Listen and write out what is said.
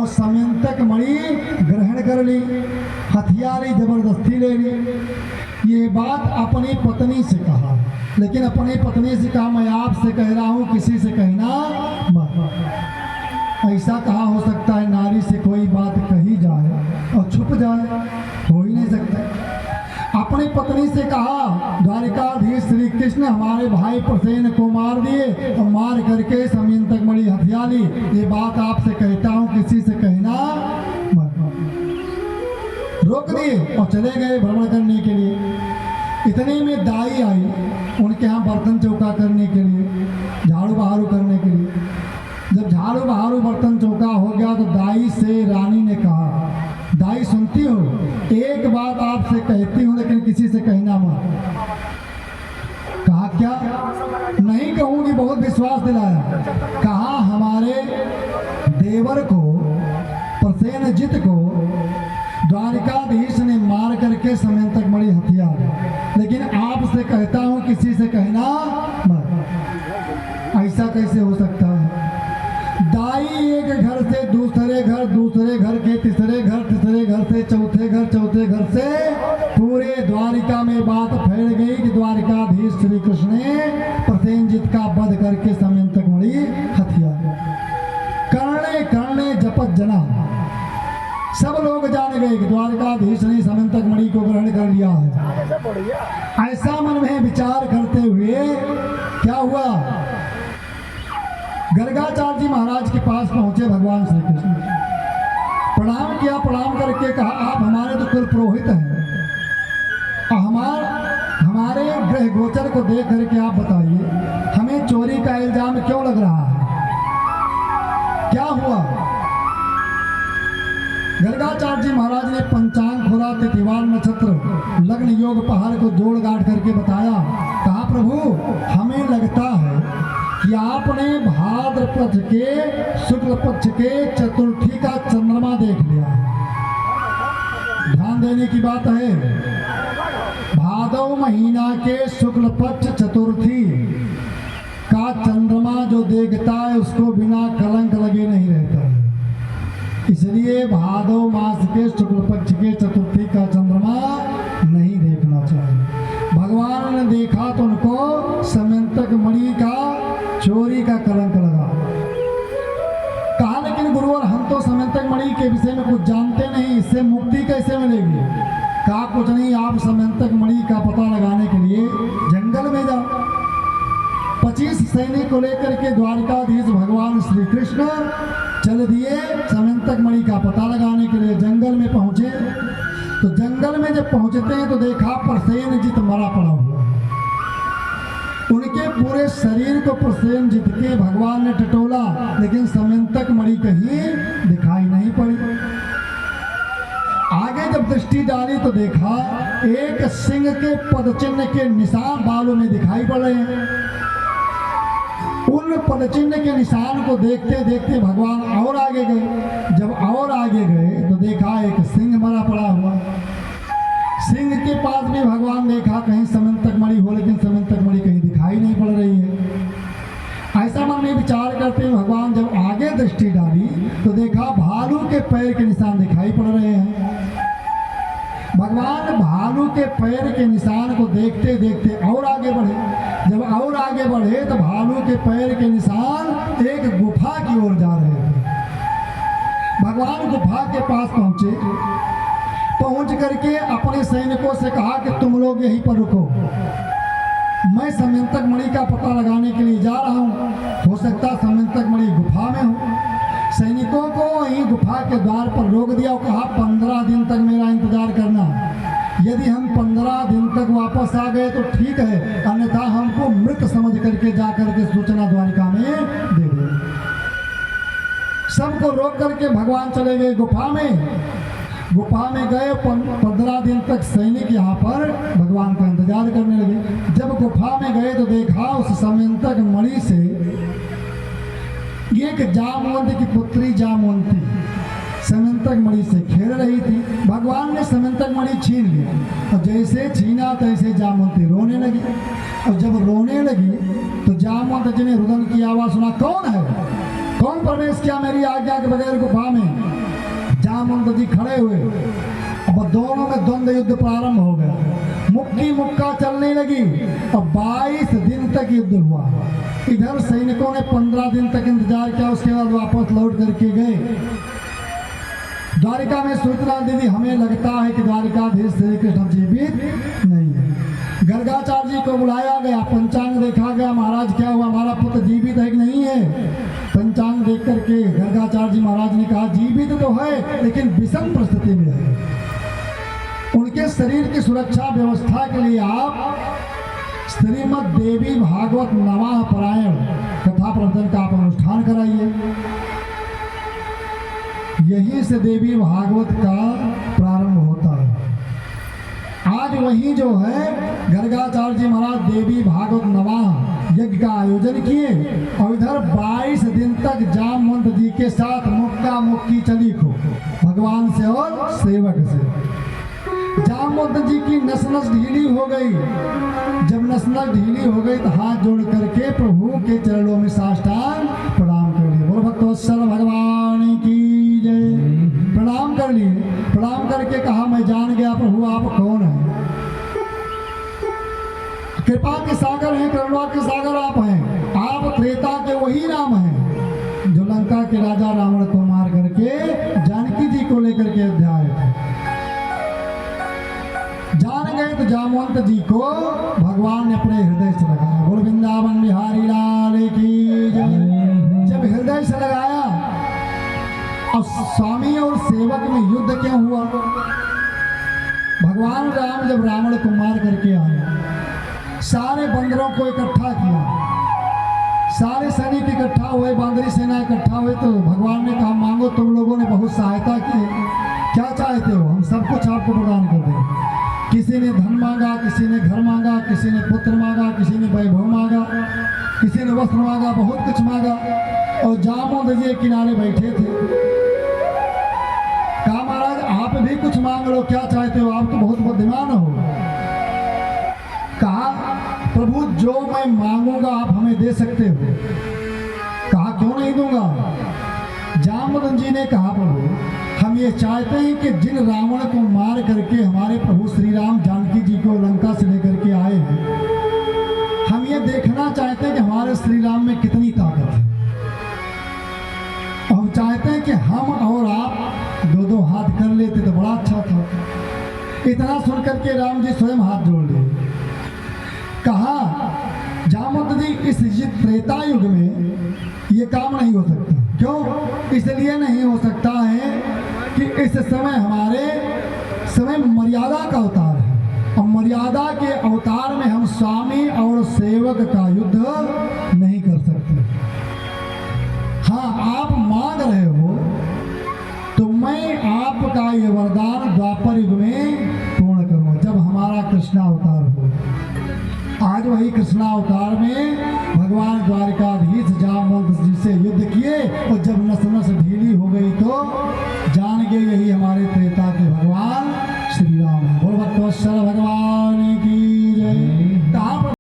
और समयंतक मणि ग्रहण कर ली, हथियारी जबरदस्ती ले ली। ये बात अपनी पत्नी से कहा, लेकिन अपनी पत्नी से कहा मैं आपसे कह रहा हूँ किसी से कहना मत। ऐसा कहा हो सकता है नारी से कोई बात कही जाए और छुप जाए? हो ही नहीं सकता। अपनी पत्नी से कहा द्वारिकाधीश श्री कृष्ण हमारे भाई प्रसेन को मार दिए और मार करके समयंतक मणि हथिया ली, ये बात आपसे कहता हूँ किसी से कहना मत। रोक दिए और चले गए भ्रमण करने के लिए। इतने में दाई आई उनके यहाँ बर्तन चौका करने के लिए, झाड़ू बहारू करने के लिए। जब झाड़ू बहारू बर्तन चौका हो गया तो दाई से रानी ने कहा, दाई सुनती हो, एक बात आपसे कहती हूँ लेकिन किसी से कहना मत। कहा क्या? नहीं कहूँगी, बहुत विश्वास दिलाया। कहा हमारे देवर को प्रसेनजित को द्वारिकाधीश ने मार करके समयंतक मणि हथिया, लेकिन आपसे कहता हूँ किसी से कहना मत। ऐसा कैसे हो सकता है? दाई एक घर से दूसरे घर, दूसरे घर के तीसरे घर, तीसरे घर से चौथे घर, चौथे घर से पूरे द्वारिका में बात फैल गई कि द्वारिकाधीश श्री कृष्ण ने प्रसेनजित का वध करके समयंतक मणि हथिया। करणे करणे जपत जना, सब लोग जान गए कि द्वारिकाधीश ने समयंतक मणि को ग्रहण कर लिया है। ऐसा मन में विचार करते हुए क्या हुआ, गर्गाचार्य जी महाराज के पास पहुंचे भगवान श्री कृष्ण, प्रणाम किया। प्रणाम करके कहा आप हमारे तो कुल पुरोहित हैं और हमारे ग्रह गोचर को देख करके आप बताइए हमें चोरी का इल्जाम क्यों लग रहा है, क्या हुआ? गर्गाचार्य जी महाराज ने पंचांग खोला, तिथिवार नक्षत्र लग्न योग पहाड़ को जोड़ गाड़ करके बताया। कहा प्रभु हमें लगता है कि आपने भाद्रपद के शुक्ल पक्ष के चतुर्थी का चंद्रमा देख लिया। ध्यान देने की बात है, भादव महीना के शुक्ल पक्ष चतुर्थी का चंद्रमा जो देखता है उसको बिना कलंक लगे नहीं रहता। इसलिए भादव मास के शुक्ल पक्ष के चतुर्थी का चंद्रमा नहीं देखना चाहिए। भगवान ने देखा तो उनको समयंतक मणि का चोरी का कलंक लगा। कहा लेकिन गुरुवर हम तो समयंतक मणि के विषय में कुछ जानते नहीं, इससे मुक्ति कैसे मिलेगी? कहा कुछ नहीं, आप समयंतक मणि का पता लगाने के लिए जंगल में जाओ। 25 सैनिक को लेकर के द्वारिकाधीश भगवान श्री कृष्ण चल दिए समयंतक मणि का पता लगाने के लिए। जंगल में पहुंचे तो जंगल में जब पहुंचते हैं तो देखा प्रसेनजित मरा पड़ा हुआ। उनके पूरे शरीर को प्रसेनजित के भगवान ने टटोला, लेकिन समयंतक मणि कहीं दिखाई नहीं पड़ी। आगे जब दृष्टि डाली तो देखा एक सिंह के पदचिन्ह के निशान बालों में दिखाई पड़ रहे हैं। उन पदचिन्ह के निशान को देखते देखते भगवान और आगे गए। जब और आगे गए तो देखा एक सिंह मरा पड़ा हुआ। सिंह के पास भी भगवान देखा कहीं समयंतक मणि हो, लेकिन समयंतक मणि कहीं दिखाई नहीं पड़ रही है। ऐसा मन में विचार करते हुए भगवान जब आगे दृष्टि डाली तो देखा भालू के पैर के निशान दिखाई पड़ रहे हैं। भगवान भालू के पैर के निशान को देखते देखते और आगे बढ़े। जब और आगे बढ़े तो भालू के पैर के निशान एक गुफा की ओर जा रहे थे। भगवान गुफा के पास पहुंचे, पहुंच करके अपने सैनिकों से कहा कि तुम लोग यहीं पर रुको, मैं समयंतक मणि का पता लगाने के लिए जा रहा हूँ। हो सकता समयंतक मणि गुफा में हो। सैनिकों को वहीं गुफा के द्वार पर रोक दिया और कहा 15 दिन तक मेरा इंतजार करना। यदि हम 15 दिन तक वापस आ गए तो ठीक है, अन्यथा हमको मृत समझ करके जा करके सूचना द्वारिका में दे दे। सबको रोक करके भगवान चले गए गुफा में। गुफा में गए, 15 दिन तक सैनिक यहाँ पर भगवान का इंतजार करने लगे। जब गुफा में गए तो देखा उस समयंतक मणि से एक जामवंत की पुत्री जामवंती समयंतक मणि से खेल रही थी। भगवान ने समयंतक मणि छीन लिया और जैसे छीना तैसे जामवंती रोने लगी। और जब रोने लगी तो जामवंत जी ने रुदन की आवाज सुना, कौन है, कौन प्रवेश किया मेरी आज्ञा के बगैर गुफा में? जामवंत जी खड़े हुए। अब दोनों में द्वंद्व युद्ध प्रारंभ हो गया, मुक्की मुक्का चलने लगी। अब 22 दिन तक युद्ध हुआ। इधर सैनिकों ने 15 दिन तक इंतजार किया, उसके बाद वापस लौट करके गए। द्वारिका में सूचना दी, हमें लगता है कि द्वारिकाधीश श्री कृष्ण जीवित नहीं है। गर्गाचार्य जी को बुलाया गया, पंचांग देखा गया, महाराज क्या हुआ, हमारा पुत्र जीवित है कि नहीं है। पंचांग देख करके गर्गाचार्य जी महाराज ने कहा जीवित तो है लेकिन विषम परिस्थिति में है। उनके शरीर की सुरक्षा व्यवस्था के लिए आप श्रीमद् देवी भागवत नवाह पारायण कथा प्रवचन का आप अनुष्ठान कराइए। यही से देवी भागवत का प्रारंभ होता है। आज वही जो है गर्गाचार्य जी महाराज देवी भागवत नवाह यज्ञ का आयोजन किए और इधर 22 दिन तक जामवंत जी के साथ मुक्का मुक्की चली खो भगवान से और सेवक से। जामवंत जी की नस नस ढीली हो गई। जब नस नस ढीली हो गई तो हाथ जोड़ करके प्रभु के चरणों में साष्टांग प्रणाम कर लिए। बोलो भक्तवत्सल भगवान की जय। प्रणाम कर लिए। प्रणाम करके कहा मैं जान गया प्रभु आप कौन हैं। कृपा के सागर हैं, करुणा के सागर आप हैं। आप त्रेता के वही राम हैं जो लंका के राजा रावण को मार करके जानकी जी को लेकर के अयोध्या आए थे। जान गए तो जामवंत जी को भगवान ने अपने हृदय से लगाया। बोल वृंदावन बिहारी लाल की जय। जब हृदय से लगाया, अब स्वामी और सेवक में युद्ध क्यों हुआ। भगवान राम जब रावण को मार करके आए, सारे बंदरों को इकट्ठा किया, सारे सैनिक इकट्ठा हुए, बांदरी सेना इकट्ठा हुए, तो भगवान ने कहा मांगो, तुम लोगों ने बहुत सहायता की, क्या चाहते हो हम सब कुछ आपको प्रदान कर देंगे। किसी ने धन मांगा, किसी ने घर मांगा, किसी ने पुत्र मांगा, किसी ने वैभव मांगा, किसी ने वस्त्र मांगा, बहुत कुछ मांगा। और जामवंत जी किनारे बैठे थे। कहा महाराज आप भी कुछ मांग लो, क्या चाहते हो, आप तो बहुत बुद्धिमान हो। कहा प्रभु जो मैं मांगूंगा आप हमें दे सकते हो। कहा क्यों नहीं दूंगा। जामवंत जी ने कहा प्रभु हम ये चाहते हैं कि जिन रावण को मार करके हमारे प्रभु श्री राम जानकी जी को लंका से लेकर के आए हैं, हम ये देखना चाहते हैं कि हमारे श्री राम में कितनी ताकत है। हम चाहते हैं कि हम और आप दो दो हाथ कर लेते तो बड़ा अच्छा था। इतना सुन करके राम जी स्वयं हाथ जोड़ लिए। कहा जामवंत जी इस त्रेता युग में ये काम नहीं हो सकता। क्यों। इसलिए नहीं हो सकता है कि इस समय हमारे समय मर्यादा का अवतार है और मर्यादा के अवतार में हम स्वामी और सेवक का युद्ध नहीं कर सकते। हाँ आप मांग रहे हो तो मैं आपका ये वरदान द्वापर युग में पूर्ण करूंगा जब हमारा कृष्णावतार हो। आज वही कृष्णावतार में भगवान द्वारिकाधीश जामवंत जी से युद्ध किए और जब नस नस ढीली हो गई तो जान गए यही हमारे त्रेता के भगवान श्री राम है। बोल भक्तवत्सल